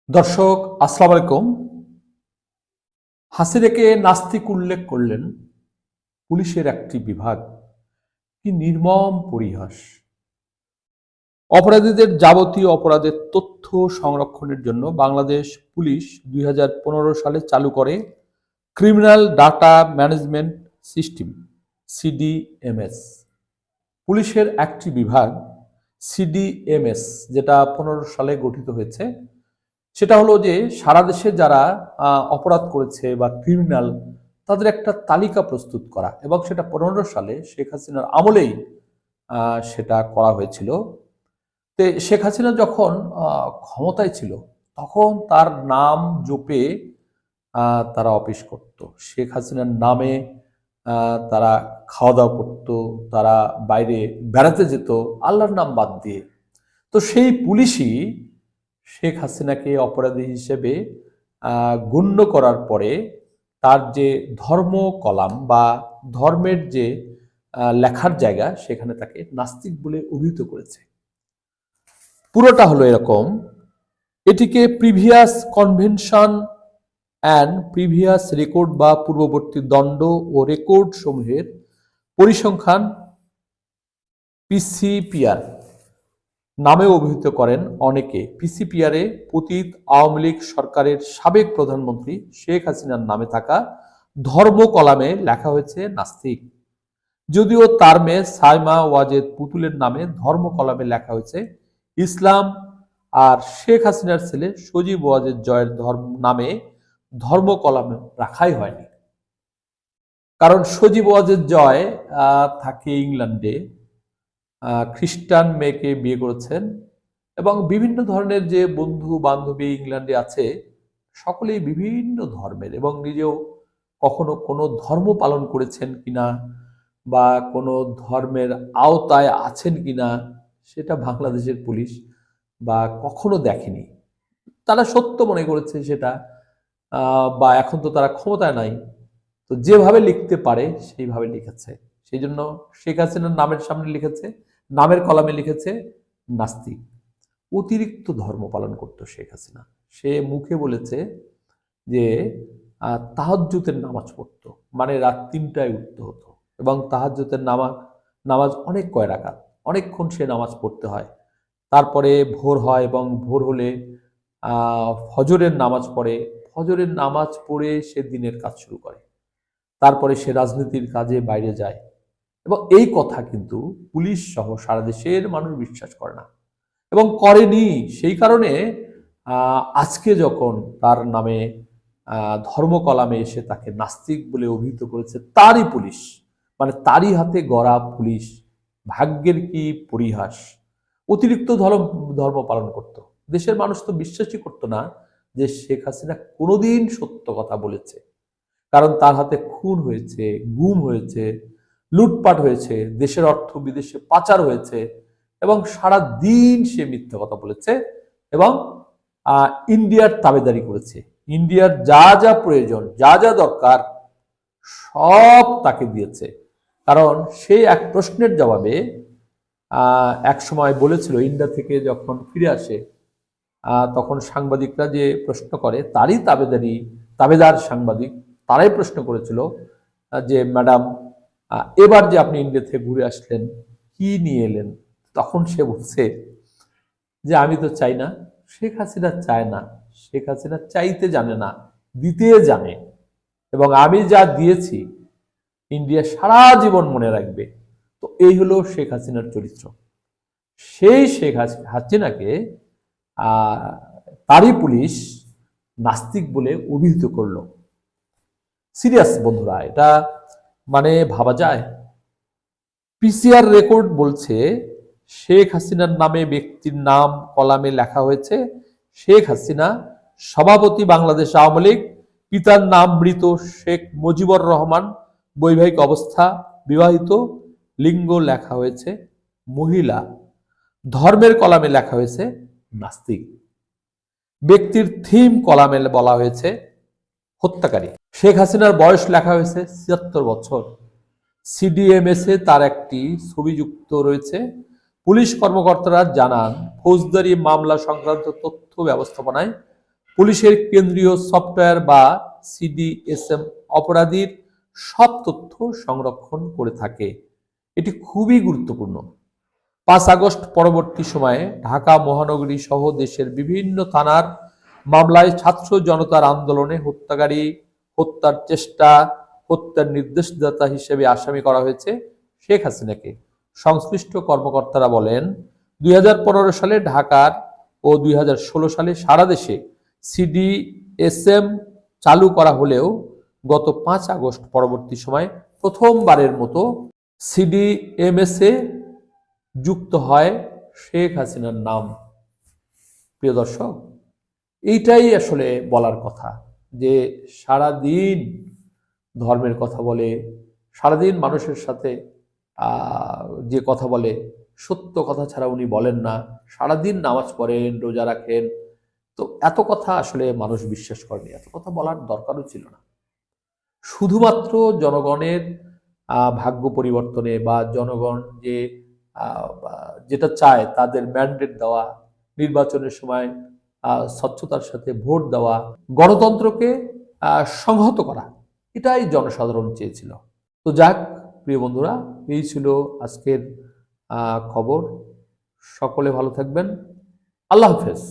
দর্শক আসসালামু আলাইকুম। হাসিনাকে নাস্তিক উল্লেখ করলেন পুলিশের একটি বিভাগ। কি নির্মম পরিহাস! অপরাধীদের যাবতীয় অপরাধের তথ্য সংরক্ষণের জন্য বাংলাদেশ পুলিশ ২০১৫ সালে চালু করে criminal data management system CDMS. পুলিশের একটি বিভাগ সিডিএমএস, যেটা ১৫ সালে গঠিত হয়েছে, সেটা হলো যে সারা দেশে যারা অপরাধ করেছে বা ক্রিমিনাল, তাদের একটা তালিকা প্রস্তুত করা, এবং সেটা ১৫ সালে শেখ হাসিনার আমলেই সেটা করা হয়েছিল। তো শেখ হাসিনা যখন ক্ষমতায় ছিল, তখন তার নাম জপে তারা অফিস করত। শেখ হাসিনার নামে তারা খাওয়া দাওয়া করতো, তারা বাইরে বেড়াতে যেত আল্লাহর নাম বাদ দিয়ে। তো সেই পুলিশই শেখ হাসিনাকে অপরাধী হিসেবে গণ্য করার পরে তার যে ধর্ম কলাম বা ধর্মের যে লেখার জায়গা, সেখানে তাকে নাস্তিক বলে অভিহিত করেছে। পুরোটা হলো এরকম: এটিকে previous convention and previous record বা পূর্ববর্তী দণ্ড ও রেকর্ড সমূহের পরিসংখ্যান পিসিপিআর নামে অভিহিত করেন অনেকে। পিসিপিআরে পতিত আওয়ামী লীগ সরকারের সাবেক প্রধানমন্ত্রী শেখ হাসিনার নামে থাকা ধর্ম কলামে লেখা হয়েছে নাস্তিক, যদিও তার মেয়ে সাইমা ওয়াজেদ পুতুলের নামে ধর্ম কলামে লেখা হয়েছে ইসলাম। আর শেখ হাসিনার ছেলে সজীব ওয়াজেদ জয়ের নামে ধর্ম কলামে রাখাই হয়নি, কারণ সজীব ওয়াজেদ জয় থাকে ইংল্যান্ডে, খ্রিস্টান মেয়েকে বিয়ে করেছেন, এবং বিভিন্ন ধরনের যে বন্ধু বান্ধবী ইংল্যান্ডে আছে, সকলেই বিভিন্ন ধর্মের, এবং নিজেও কখনো কোনো ধর্ম পালন করেছেন কিনা বা কোনো ধর্মের আওতায় আছেন কিনা, সেটা বাংলাদেশের পুলিশ বা কখনো দেখেনি। তারা সত্য মনে করেছে সেটা, বা এখন তো তারা ক্ষমতায় নাই, তো যেভাবে লিখতে পারে সেইভাবে লিখেছে। সেই জন্য শেখ হাসিনার নামের সামনে লিখেছে, নামের কলামে লিখেছে নাস্তিক। অতিরিক্ত ধর্ম পালন করতো শেখ হাসিনা। সে মুখে বলেছে যে তাহাজ্জুদের নামাজ পড়তো, মানে রাত ৩টায় উঠতে হতো, এবং তাহাজ্জুদের নামাজ অনেক কয় রাকাত, অনেকক্ষণ সে নামাজ পড়তে হয়। তারপরে ভোর হয়, এবং ভোর হলে ফজরের নামাজ পড়ে, ফজরের নামাজ পড়ে সে দিনের কাজ শুরু করে, তারপরে সে রাজনীতির কাজে বাইরে যায়। এবং এই কথা কিন্তু পুলিশ সহ সারা দেশের মানুষ বিশ্বাস করে না এবং করেনি। সেই কারণে আজকে যখন তার নামে ধর্ম কলামে এসে তাকে নাস্তিক বলে অভিহিত করেছে তারই পুলিশ, মানে তারই হাতে গড়া পুলিশ, ভাগ্যের কি পরিহাস! অতিরিক্ত ধর্ম পালন করত। দেশের মানুষ তো বিশ্বাসই করতো না যে শেখ হাসিনা কোনোদিন সত্য কথা বলেছে, কারণ তার হাতে খুন হয়েছে, গুম হয়েছে, লুটপাট হয়েছে, দেশের অর্থ বিদেশে পাচার হয়েছে, এবং সারা দিন সে মিথ্যা কথা বলেছে এবং ইন্ডিয়ার তাবেদারি করেছে। ইন্ডিয়ার যা যা প্রয়োজন, যা যা দরকার, সব তাকে দিয়েছে। কারণ সে এক প্রশ্নের জবাবে এক সময় বলেছিল, ইন্ডিয়া থেকে যখন ফিরে আসে তখন সাংবাদিকরা যে প্রশ্ন করে, তারই তাবেদার সাংবাদিক, তারাই প্রশ্ন করেছিল যে ম্যাডাম, এবার যে আপনি ইন্ডিয়া থেকে ঘুরে আসলেন, কি নিয়ে এলেন? তখন সে বলছে যে আমি তো চাই না। শেখ হাসিনা চায় না, শেখ হাসিনা চাইতে জানে না, দিতে জানে, এবং আমি যা দিয়েছি ইন্ডিয়া সারা জীবন মনে রাখবে। তো এই হলো শেখ হাসিনার চরিত্র। সেই শেখ হাসিনাকে তারই পুলিশ নাস্তিক বলে অভিহিত করলো। সিরিয়াস বন্ধুরা, এটা মানে ভাবা যায়? পিসিআর রেকর্ড বলছে শেখ হাসিনার নামে ব্যক্তির নাম কলামে লেখা হয়েছে শেখ হাসিনা, সভাপতি বাংলাদেশ আওয়ামী লীগ, পিতার নাম মৃত শেখ মুজিবুর রহমান, বৈবাহিক অবস্থা বিবাহিত, লিঙ্গ লেখা হয়েছে মহিলা, ধর্মের কলামে লেখা হয়েছে নাস্তিক, ব্যক্তির থিম কলামে বলা হয়েছে হত্যাকারী। শেখ হাসিনার বয়স লেখা হয়েছে ৭৬ বছর। সিডিএমএসে তার একটি ছবি যুক্ত রয়েছে। পুলিশ কর্মকর্তারা জানান, ফৌজদারি মামলা সংক্রান্ত তথ্য ব্যবস্থাপনায় পুলিশের কেন্দ্রীয় সফটওয়্যার বা সিডিএসএম অপরাধীর সব তথ্য সংরক্ষণ করে থাকে। এটি খুবই গুরুত্বপূর্ণ। 5 আগস্ট পরবর্তী সময়ে ঢাকা মহানগরী সহ দেশের বিভিন্ন থানার মামলায় ছাত্র জনতার আন্দোলনে হত্যাকারী, হত্যার চেষ্টা, হত্যার নির্দেশদাতা হিসেবে আসামি করা হয়েছে শেখ হাসিনাকে। সংশ্লিষ্ট কর্মকর্তারা বলেন, 2015 সালে ঢাকার ও 2016 সালে সারা দেশে সিডিএসএম চালু করা হলেও গত 5 আগস্ট পরবর্তী সময়ে প্রথমবারের মতো সিডিএমএসে যুক্ত হয় শেখ হাসিনার নাম। প্রিয় দর্শক, এইটাই আসলে বলার কথা, যে সারাদিন ধর্মের কথা বলে, সারাদিন মানুষের সাথে যে কথা বলে, সত্য কথা ছাড়া উনি বলেন না, সারাদিন নামাজ পড়েন, রোজা রাখেন, তো এত কথা আসলে মানুষ বিশ্বাস করেনি, এত কথা বলার দরকারও ছিল না। শুধুমাত্র জনগণের ভাগ্য পরিবর্তনে বা জনগণ যেটা চায় তাদের ম্যান্ডেট দেওয়া, নির্বাচনের সময় স্বচ্ছতার সাথে ভোট দেওয়া, গণতন্ত্রকে সংহত করা, এটাই জনসাধারণ চেয়েছিল। তো যাক প্রিয় বন্ধুরা, এই ছিল আজকের খবর। সকলে ভালো থাকবেন। আল্লাহ হাফেজ।